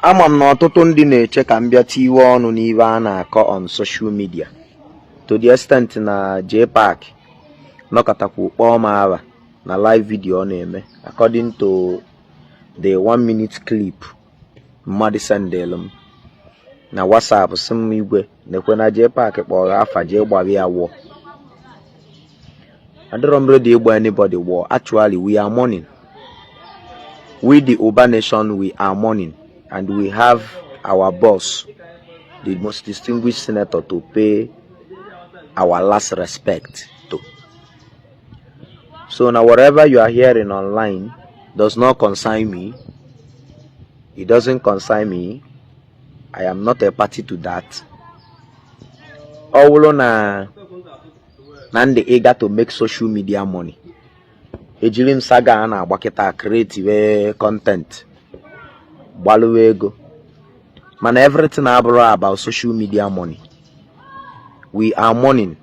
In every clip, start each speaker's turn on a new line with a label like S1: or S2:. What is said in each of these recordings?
S1: ama m na ọtụtụ ndị na-eche ka m bịa tiwe ọnụ n'iwe a na-akọ on social media to the extent na JPAC nọkọtakwu kpọọ m awa na live video ọ na-eme according to the 1-minute clip mmadụ sendelu m na WhatsApp sị m igwe nekwe na JPAC kpọrọ afa jee gbara ya wụọ. adịrọ m ready ịgba anybody war. Actually, we are mourning. We the Oba nation, we are mourning, and we have our boss, the most distinguished senator, to pay our last respect to. So now whatever you are hearing online does not concern me. It doesn't concern me. I am not a party to that. All na the eager to make social media money. Ejirim saga ana agbaketa create content. Gbaluwe ego. Man, everything about social media money. We are mourning.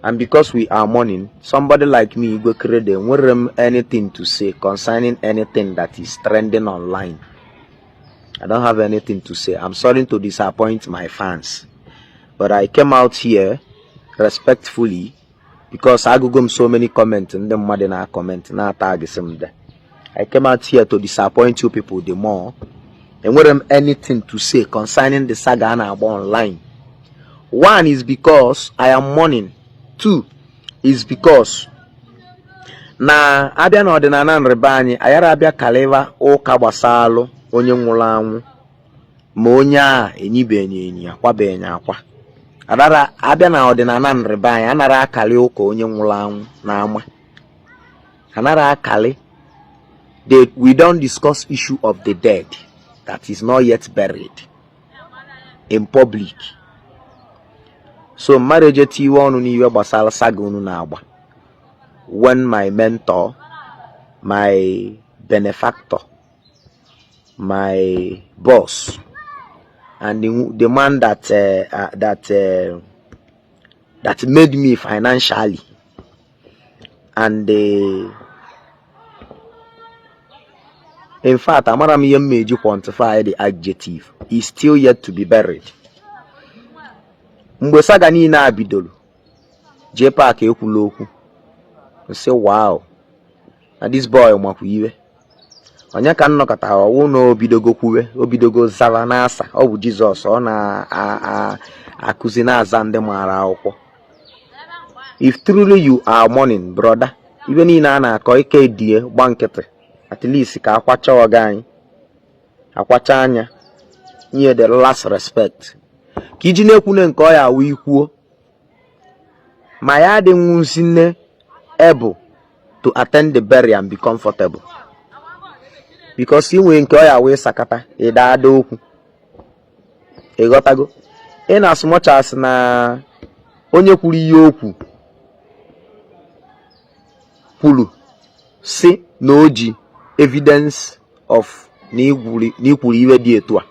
S1: And because we are mourning, somebody like me, Igwe Kredo, won't anything to say concerning anything that is trending online. I don't have anything to say. I'm sorry to disappoint my fans. But I came out here respectfully because I got so many comments and the mother na comment na tag some there. I came out here to disappoint you people the more. And won't anything to say concerning the saga about online. One is because I am mourning. Two is because na abia na ọdịnala nrịba anyị ayara abịa kalịva ụka gbasalụ onye nwụrụ anwụ ma onye a enyibenye enyi akwabenye akwa. Adara abịa na ọdịnala nrịba anyị anara akali ụka onye nwụrụ anwụ na ama. Anara akali that we don't discuss issue of the dead that is not yet buried in public. So marriage tiwa onu niwe gbasara saga unu na agba. When my mentor, my benefactor, my boss, and the man that made me financially, and in fact, amara mi made you quantify the adjective, is still yet to be buried. Mgbe saga niile abidoro, JPAC ekwula okwu. Say wow, na this boy makwa iwe. Onye ka nnọkọta ọwụ na obidogo kwuwe, obidogo zara n'asa, ọ bụ Jizọs ọ na akụzi na-aza ndị mara akwụkwọ. If truly you are mourning, brother, ibe niile a na-akọ ike die gba nkịtị, at least ka akwacha ọga anyị, akwacha anya, nye the last respect. Ka iji na-ekwune nke ọ ya awụ ikwuo, ma ya dị nwụzinne able to attend the burial and be comfortable. Because you will nke ọ ya awụ sakata, ịda ada okwu. Ịghọtago? In as much as na onye kwuru ihe okwu kwuru si na oji evidence of na ikwuru iwe dị etu a.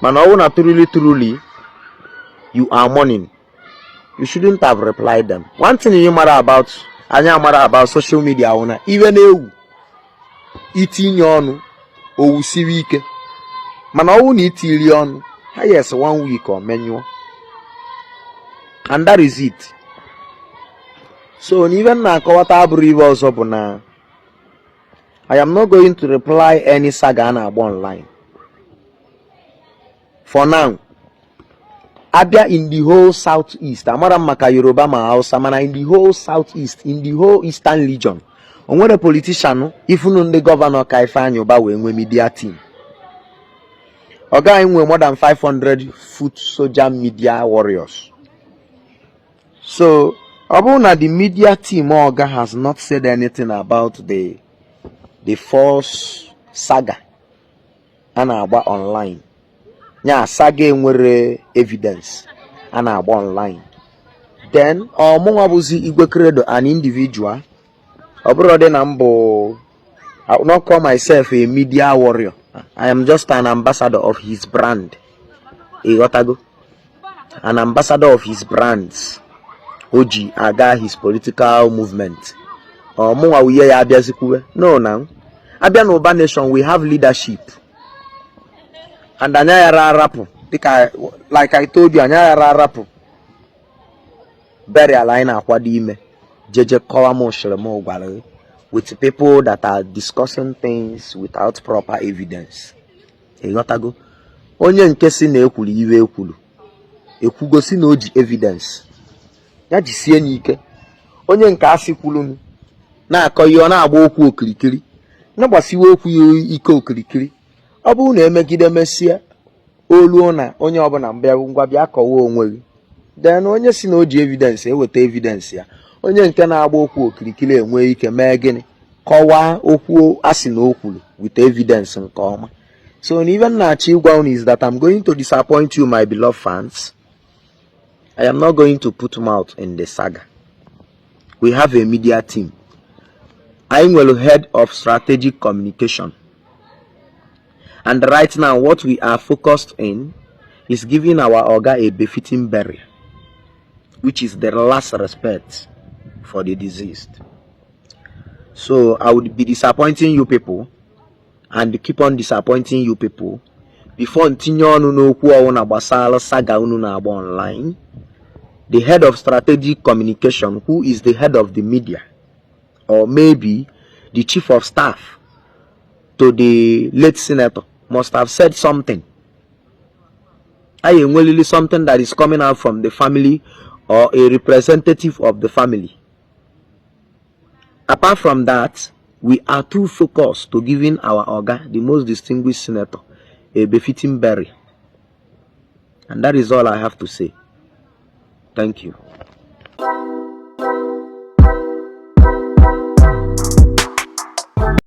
S1: Mana ọ na truly you are mourning, you shouldn't have replied them. One thing you matter about social media una even ewu itinye ọnụ owu siri ike. Mana ọwụ na itili ọnụ yes 1 week or menyuo. And that is it. So even na akọwata abụrụ iwe ọzọ bụ na I am not going to reply any saga na agba online. For now, Abia in the whole southeast, amara maka Yoruba ma Hausa, mana in the whole southeast, in the whole eastern region, onwere politician, even the governor Kaifan Yoba we media team. Oga inwe more than 500 foot soldier media warriors. So, Abuna the media team Oga has not said anything about the false saga and about online. Nya saga nwere evidence and agba online. Then ọmụnwa bụzi Igwe Kredo, an individual. Obrode na mbo, I will not call myself a media warrior. I am just an ambassador of his brand. Igotago. An ambassador of his brands. Oji aga his political movement. Ọmụnwa uye ya abịa zikuwe. No now. Abia no Oba nation, we have leadership. and anya yara rapu like I told you, anya yara rapu burial anyị na-akwado ime jeje kọwa m shiremo gwara with people that are discussing things without proper evidence. Ịghọtago? Onye nke si na ekwuru iwe ekwuru ekwugosi na o ji evidence ya jisie n'ike. Onye nke asị kwuru na-akọ ihe ọ na-agba okwu okirikiri na-agbasiwe okwu ya ike okirikiri. Ọ bụrụ na emegide mesie oluo na onye ọbụla mbịa ngwa bịa kọwa onwe gị, then onye si na o ji evidence eweta evidence ya. Onye nke na-agba okwu okirikiri enwe ike mee gịnị? Kọwaa okwu asị na o kwuru with evidence nke ọma. So even na-achọ ịgwa unu is that I'm going to disappoint you, my beloved fans. I am not going to put mouth in the saga. We have a media team. I am the head of strategic communication. And right now, what we are focused in is giving our Oga a befitting burial, which is the last respect for the deceased. So I would be disappointing you people and keep on disappointing you people before continue on saga online. The head of strategic communication, who is the head of the media, or maybe the chief of staff to the late senator, must have said something. I am really something that is coming out from the family or a representative of the family. Apart from that, we are too focused to giving our Oga, the most distinguished senator, a befitting burial. And that is all I have to say. Thank you.